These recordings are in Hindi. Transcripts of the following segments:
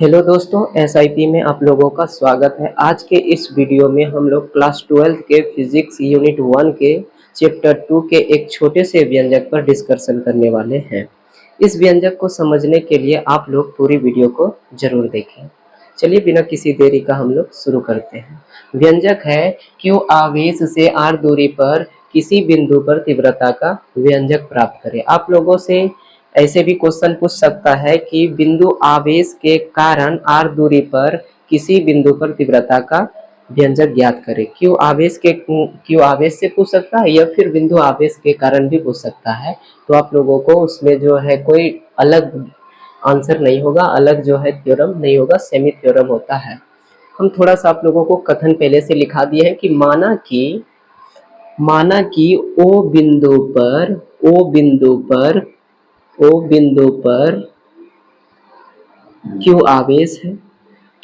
हेलो दोस्तों, एसआईपी में आप लोगों का स्वागत है। आज के इस वीडियो में हम लोग क्लास 12 के फिजिक्स यूनिट 1 के चैप्टर 2 के एक छोटे से व्यंजक पर डिस्कशन करने वाले हैं। इस व्यंजक को समझने के लिए आप लोग पूरी वीडियो को जरूर देखें। चलिए बिना किसी देरी का हम लोग शुरू करते हैं। व्यंजक है Q आवेश से r दूरी पर किसी बिंदु पर तीव्रता का व्यंजक प्राप्त करें। आप लोगों से ऐसे भी क्वेश्चन पूछ सकता है कि बिंदु आवेश के कारण r दूरी पर किसी बिंदु पर तीव्रता का व्यंजक ज्ञात करें। क्यू आवेश से पूछ सकता है या फिर बिंदु आवेश के कारण भी पूछ सकता है। तो आप लोगों को उसमें जो है कोई अलग आंसर नहीं होगा, अलग जो है थ्योरम नहीं होगा, सेमी थ्योरम होता है। हम थोड़ा सा आप लोगों को कथन पहले से लिखा दिए हैं कि माना कि ओ बिंदु पर क्यू आवेश है।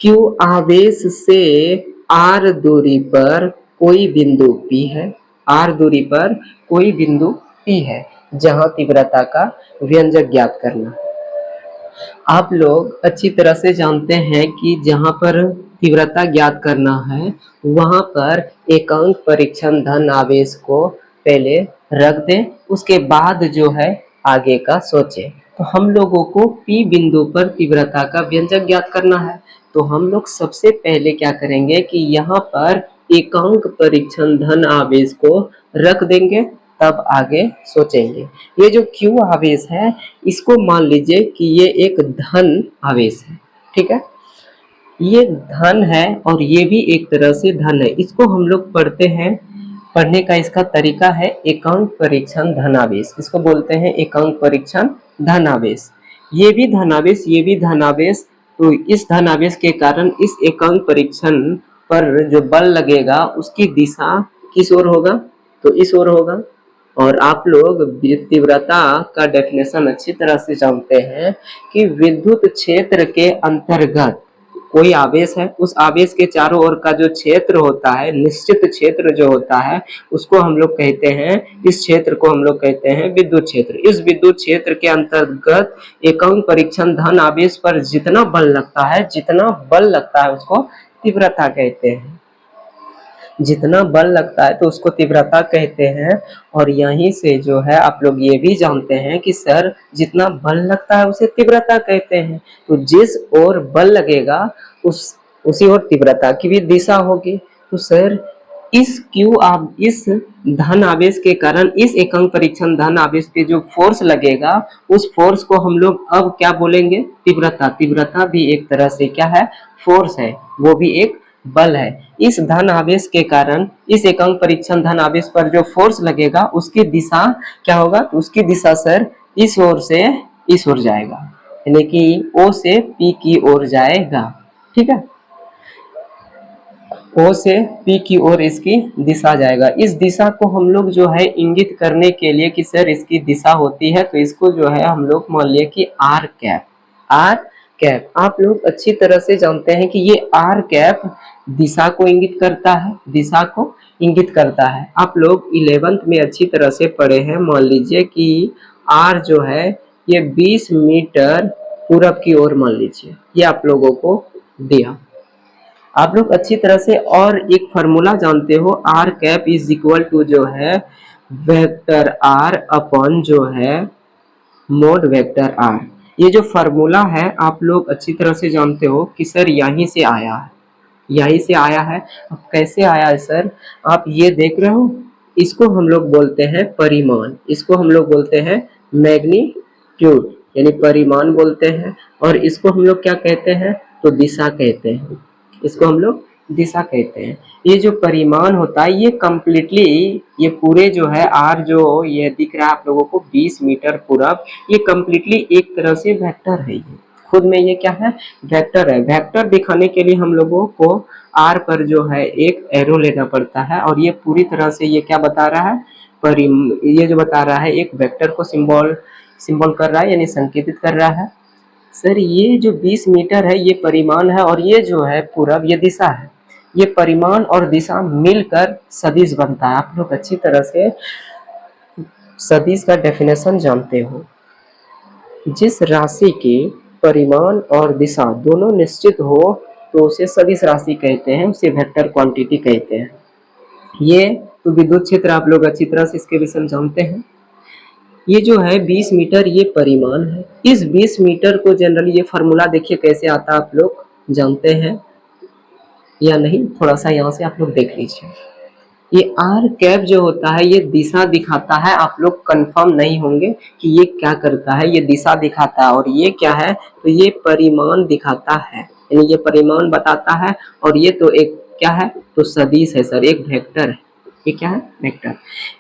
क्यू आवेश से आर दूरी पर कोई बिंदु P है। आर दूरी पर कोई बिंदु P है जहां तीव्रता का व्यंजक ज्ञात करना। आप लोग अच्छी तरह से जानते हैं कि जहां पर तीव्रता ज्ञात करना है वहां पर एकांक परीक्षण धन आवेश को पहले रख दें, उसके बाद जो है आगे का सोचें। तो हम लोगों को P बिंदु पर तीव्रता का व्यंजक ज्ञात करना है। तो हम लोग सबसे पहले क्या करेंगे कि यहाँ पर एकांक परीक्षण धन आवेश को रख देंगे, तब आगे सोचेंगे। ये जो Q आवेश है इसको मान लीजिए कि ये एक धन आवेश है, ठीक है। ये धन है और ये भी एक तरह से धन है। इसको हम लोग पढ़ते हैं, पढ़ने का इसका तरीका है एकांक परीक्षण धनावेश। इसको बोलते हैं एकांक परीक्षण धनावेश। ये भी धनावेश, ये भी धनावेश। तो इस धनावेश के कारण इस एकांक परीक्षण पर जो बल लगेगा उसकी दिशा किस ओर होगा? तो इस ओर होगा। और आप लोग तीव्रता का डेफिनेशन अच्छी तरह से जानते हैं कि विद्युत क्षेत्र के अंतर्गत कोई आवेश है, उस आवेश के चारों ओर का जो क्षेत्र होता है, निश्चित क्षेत्र जो होता है, उसको हम लोग कहते हैं, इस क्षेत्र को हम लोग कहते हैं विद्युत क्षेत्र। इस विद्युत क्षेत्र के अंतर्गत एकांक परीक्षण धन आवेश पर जितना बल लगता है उसको तीव्रता कहते हैं। जितना बल लगता है तो उसको तीव्रता कहते हैं। और यहीं से जो है आप लोग ये भी जानते हैं कि सर जितना बल लगता है उसे तीव्रता कहते हैं। तो जिस ओर बल लगेगा उसी ओर तीव्रता की भी दिशा होगी। तो सर इस धन आवेश के कारण इस एकांक परीक्षण धन आवेश पे जो फोर्स लगेगा उस फोर्स को हम लोग अब क्या बोलेंगे? तीव्रता। तीव्रता भी एक तरह से क्या है? फोर्स है, वो भी एक बल है। इस धन आवेश के कारण इस एकांक परीक्षण धन आवेश पर जो फोर्स लगेगा उसकी दिशा क्या होगा? तो उसकी दिशा सर इस ओर से इस ओर जाएगा, यानी कि O से P की ओर जाएगा, ठीक है। O से P की ओर इसकी दिशा जाएगा। इस दिशा को हम लोग जो है इंगित करने के लिए कि सर इसकी दिशा होती है, तो इसको जो है हम लोग मान लिए कि आर कैप। आप लोग अच्छी तरह से जानते हैं कि ये आर कैप दिशा को इंगित करता है। आप लोग 11th में अच्छी तरह से पढ़े हैं। मान लीजिए कि आर जो है ये 20 मीटर पूरब की ओर मान लीजिए, ये आप लोगों को दिया। आप लोग अच्छी तरह से और एक फॉर्मूला जानते हो, r cap is equal to जो है वेक्टर आर अपॉन जो है मोड वेक्टर आर। ये जो फॉर्मूला है आप लोग अच्छी तरह से जानते हो कि सर यहीं से आया है। अब कैसे आया है सर? आप ये देख रहे हो, इसको हम लोग बोलते हैं परिमाण, इसको हम लोग बोलते हैं मैग्नीट्यूड, यानी परिमाण बोलते हैं। और इसको हम लोग क्या कहते हैं? तो दिशा कहते हैं। इसको हम लोग दिशा कहते हैं। ये जो परिमाण होता है ये कम्प्लीटली, ये पूरे जो है आर जो ये दिख रहा है आप लोगों को 20 मीटर पूरब, ये कम्प्लीटली एक तरह से वेक्टर है। ये खुद में ये क्या है? वेक्टर है। वेक्टर दिखाने के लिए हम लोगों को आर पर जो है एक एरो लेना पड़ता है। और ये पूरी तरह से ये क्या बता रहा है? ये जो बता रहा है एक वेक्टर को सिंबल कर रहा है, यानी संकेतित कर रहा है। सर ये जो 20 मीटर है ये परिमाण है और ये जो है पूरब ये दिशा है। ये परिमाण और दिशा मिलकर सदिश बनता है। आप लोग अच्छी तरह से सदिश का डेफिनेशन जानते हो। जिस राशि की परिमाण और दिशा दोनों निश्चित हो तो उसे सदिश राशि कहते हैं, उसे वेक्टर क्वांटिटी कहते हैं। ये तो विद्युत क्षेत्र आप लोग अच्छी तरह से इसके विषय में जानते हैं। ये जो है 20 मीटर ये परिमाण है। इस 20 मीटर को जनरली ये फार्मूला देखिए कैसे आता है, आप लोग जानते हैं या नहीं, थोड़ा सा यहाँ से आप लोग देख लीजिए। ये आर कैप जो होता है ये दिशा दिखाता है, आप लोग कंफर्म नहीं होंगे कि ये क्या करता है, ये दिशा दिखाता है। और ये क्या है, तो ये परिमाण दिखाता है, यानी ये परिमाण बताता है। और ये तो एक क्या है, तो सदिश है सर, एक वेक्टर है। ये क्या है, वेक्टर।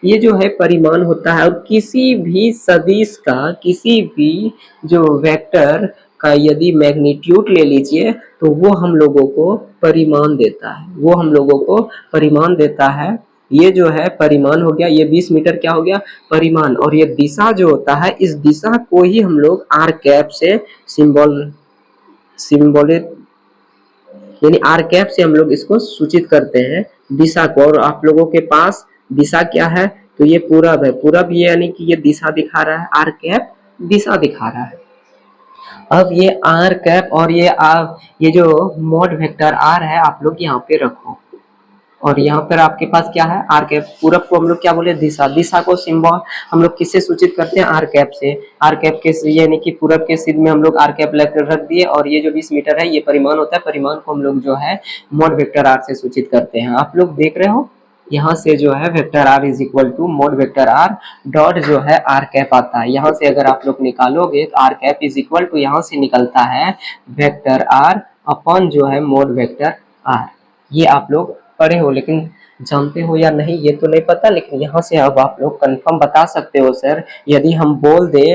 ये जो है परिमाण होता है। और किसी भी सदिश का, किसी भी जो वेक्टर का यदि मैग्नीट्यूड ले लीजिए तो वो हम लोगों को परिमाण देता है, वो हम लोगों को परिमाण देता है। ये जो है परिमाण हो गया, ये 20 मीटर क्या हो गया, परिमाण। और ये दिशा जो होता है, इस दिशा को ही हम लोग आर कैप से सिंबॉलिक यानी आर कैप से हम लोग इसको सूचित करते हैं दिशा को। और आप लोगों के पास दिशा क्या है, तो ये पूरब है। पूरब ये यानी कि ये दिशा दिखा रहा है, आर कैप दिशा दिखा रहा है। अब ये आर कैप और ये जो मोड वेक्टर आर है, आप लोग यहाँ पे रखो। और यहाँ पर आपके पास क्या है, आर कैप। पूरब को हम लोग क्या बोले, दिशा। दिशा को सिंबल हम लोग किससे सूचित करते हैं, आर कैप से। आर कैप के यानी कि पूरब के सिद्ध में हम लोग आर कैप रख दिए। और ये जो 20 मीटर है ये परिमाण होता है, परिमाण को हम लोग जो है मोड वेक्टर आर से सूचित करते हैं। आप लोग देख रहे हो यहाँ से जो है vector r is equal to mod vector r dot जो है आर कैप आता है। यहाँ से अगर आप लोग निकालोगे तो r cap is equal to यहाँ से निकलता है वेक्टर आर अपन जो है मोड वेक्टर आर। ये आप लोग पढ़े हो, लेकिन जानते हो या नहीं ये तो नहीं पता। लेकिन यहाँ से अब आप लोग कंफर्म बता सकते हो सर, यदि हम बोल दें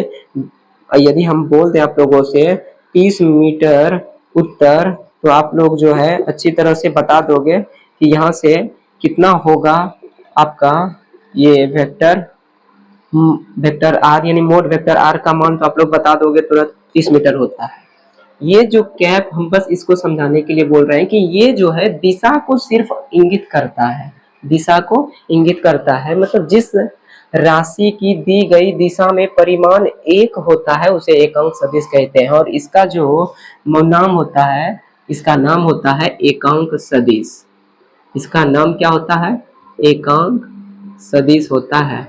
आप लोगों से 30 मीटर उत्तर, तो आप लोग जो है अच्छी तरह से बता दोगे कि यहाँ से कितना होगा आपका ये वेक्टर आर यानी मोड वेक्टर आर का मान, तो आप लोग बता दोगे तुरंत 30 मीटर होता है। ये जो कैप हम बस इसको समझाने के लिए बोल रहे हैं कि ये जो है दिशा को सिर्फ इंगित करता है, दिशा को इंगित करता है। मतलब जिस राशि की दी गई दिशा में परिमाण एक होता है उसे एकांक सदिश कहते हैं। और इसका जो नाम होता है, इसका नाम होता है एकांक सदिश। इसका नाम क्या होता है, एकांक सदिश होता है।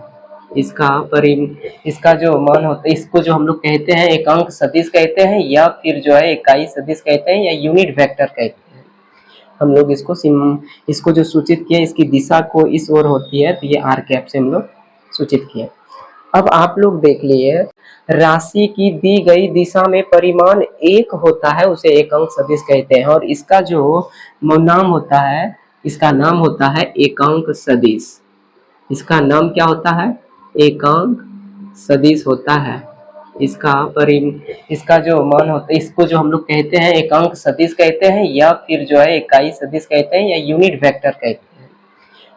इसका जो मान होता है, इसको जो हम लोग कहते हैं एकांक सदिश कहते हैं, या फिर जो है इकाई सदिश कहते हैं, या यूनिट वेक्टर कहते हैं। हम लोग इसको जो सूचित किया, इसकी दिशा को इस ओर होती है, तो ये आर कैप से हम लोग सूचित किए। अब आप लोग देख लिए, राशि की दी गई दिशा में परिमाण एक होता है उसे एकांक सदिश कहते हैं। और इसका जो नाम होता है, इसका नाम होता है एकांक सदिश। इसका नाम क्या होता है, एकांक सदिश होता है। इसका जो मान होता है, इसको जो हम लोग कहते हैं एकांक सदिश कहते हैं, या फिर जो है इकाई सदिश कहते हैं, या यूनिट वेक्टर कहते हैं।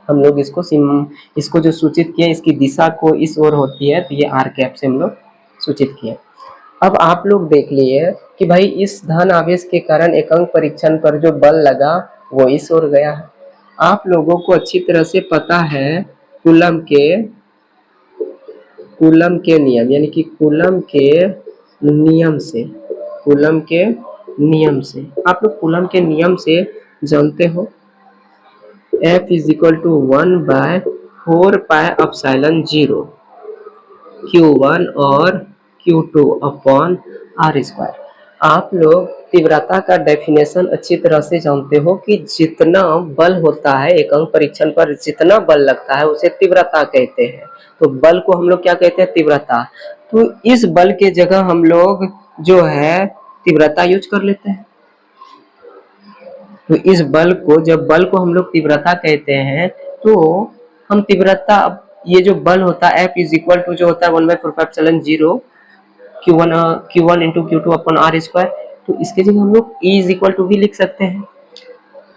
हम लोग इसको जो सूचित किया, इसकी दिशा को इस ओर होती है, तो ये आर कैप से हम लोग सूचित किए। अब आप लोग देख लिए कि भाई इस धन आवेश के कारण एकांक परीक्षण पर जो बल लगा वो इस ओर गया है। आप लोगों को अच्छी तरह से पता है कूलम के नियम, यानी कि कूलम के नियम से आप लोग कूलम के नियम से जानते हो F is equal to 1/4 pi epsilon 0 Q1 और Q2 अपॉन आर स्क्वायर। आप लोग तीव्रता का डेफिनेशन अच्छी तरह से जानते हो कि जितना बल होता है एकांक परीक्षण पर, जितना बल लगता है उसे तीव्रता कहते हैं। तो बल को हम लोग क्या कहते हैं, तीव्रता। तो इस बल के जगह हम लोग जो है तीव्रता यूज कर लेते हैं। तो इस जब बल को हम लोग तीव्रता कहते हैं, तो हम तीव्रता, ये जो बल होता है F इज इक्वल टू जो होता है 1/4 Q1 into Q2 upon are square. तो इसके जगह हम लोग E इज इक्वल टू भी लिख सकते हैं।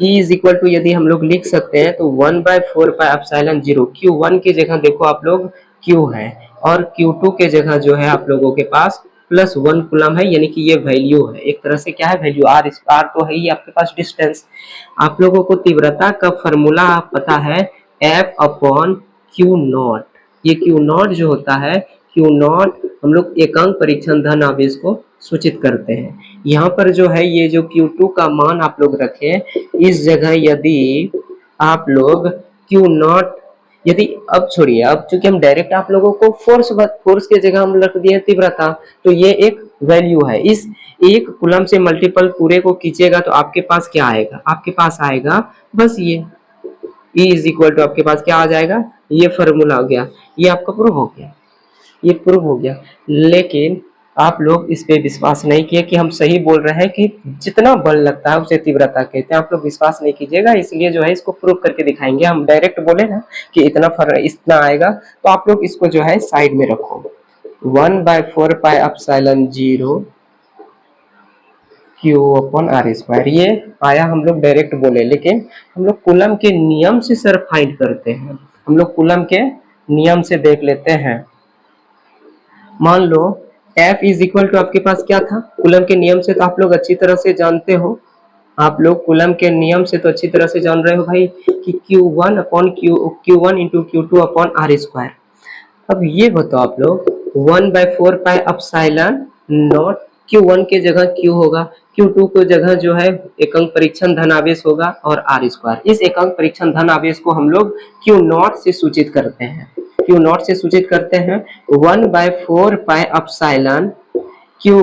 E इज इक्वल टू यदि हम लोग लिख सकते हैं तो 1/4 पाई एप्सिलॉन 0 Q1 की जगह देखो आप लोग Q है, और Q2 के जगह जो है आप लोगों के पास +1 कूलम है, यानी कि ये वैल्यू है, एक तरह से क्या है वैल्यू। आर तो है ही आपके पास डिस्टेंस। आप लोगों को तीव्रता का फॉर्मूला पता है F अपॉन Q0। ये Q0 जो होता है, क्यू नॉट हम लोग एकांक परीक्षण धन आवेश को सूचित करते हैं। यहाँ पर जो है ये जो Q2 का मान आप लोग रखें, इस जगह यदि आप लोग क्यू नॉट, यदि अब छोड़िए, अब चूंकि हम डायरेक्ट आप लोगों को फोर्स के जगह हम रख दिए तीव्रता, तो ये एक वैल्यू है। इस एक कूलम से मल्टीपल पूरे को खींचेगा तो आपके पास क्या आएगा, आपके पास आएगा बस ये E इज इक्वल टू, आपके पास क्या आ जाएगा, ये फॉर्मूला हो गया, ये आपका प्रूव हो गया, ये प्रूव हो गया। लेकिन आप लोग इस पे विश्वास नहीं किए कि हम सही बोल रहे हैं कि जितना बल लगता है उसे तीव्रता कहते हैं। आप लोग विश्वास नहीं कीजिएगा, इसलिए जो है इसको प्रूव करके दिखाएंगे। हम डायरेक्ट बोले ना कि इतना आएगा, तो आप लोग इसको जो है साइड में रखो। 1/4 pi epsilon 0 Q upon r square, ये आया, हम लोग डायरेक्ट बोले। लेकिन हम लोग कूलम के नियम से सर फाइंड करते हैं, हम लोग कूलम के नियम से देख लेते हैं। मान लो F इज इक्वल टू, आपके पास क्या था कूलम के नियम से, तो आप लोग अच्छी तरह से जानते हो, आप लोग कूलम के नियम से तो अच्छी तरह से जान रहे हो भाई कि Q1 upon Q1 into Q2 upon r square. अब ये बताओ आप लोग 1/4 पाई एप्सिलॉन नॉट, Q1 के जगह Q होगा, Q2 के जगह जो है एकांक परीक्षण धन आवेश होगा और आर स्क्वायर। इस एकांक परीक्षण धन आवेश को हम लोग Q नॉट से सूचित करते हैं, Q नॉट से सूचित करते हैं। 1/4 पाई एप्सिलॉन Q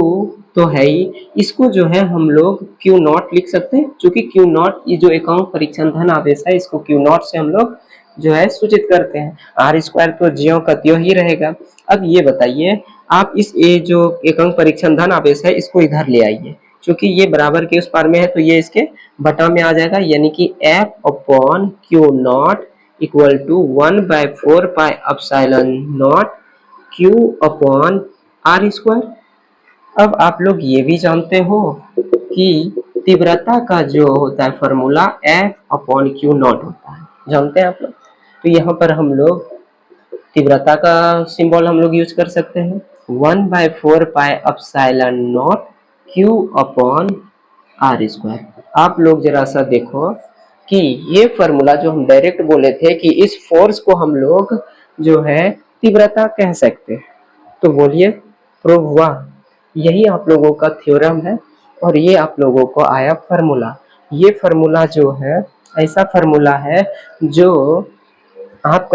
तो है ही, इसको जो है हम लोग Q नॉट लिख सकते हैं, क्योंकि Q नॉट ये जो एकांक परीक्षण धन आवेश है इसको Q नॉट से हम लोग जो है सूचित करते हैं। आर स्क्वायर तो ज्यों का त्यों ही रहेगा। अब ये बताइए आप इस ए जो एकांक परीक्षण धन आवेश है इसको इधर ले आइए, क्योंकि ये बराबर के उस पार में है तो ये इसके बटा में आ जाएगा, यानी कि F upon Q naught equal to 1/4 pi epsilon naught Q upon r square. अब आप लोग ये भी जानते हो कि तीव्रता का जो होता है formula F upon Q not होता है, जानते हैं आप लोग। तो यहाँ पर हम लोग तीव्रता का सिंबल हम लोग यूज कर सकते हैं, 1/4 pi epsilon naught Q upon r square. आप लोग जरा सा देखो कि ये फॉर्मूला जो हम डायरेक्ट बोले थे कि इस फोर्स को हम लोग जो है तीव्रता कह सकते हैं, तो बोलिए प्रूव हुआ। यही आप लोगों का थ्योरम है और ये आप लोगों को आया फॉर्मूला। ये फॉर्मूला जो है ऐसा फॉर्मूला है जो आप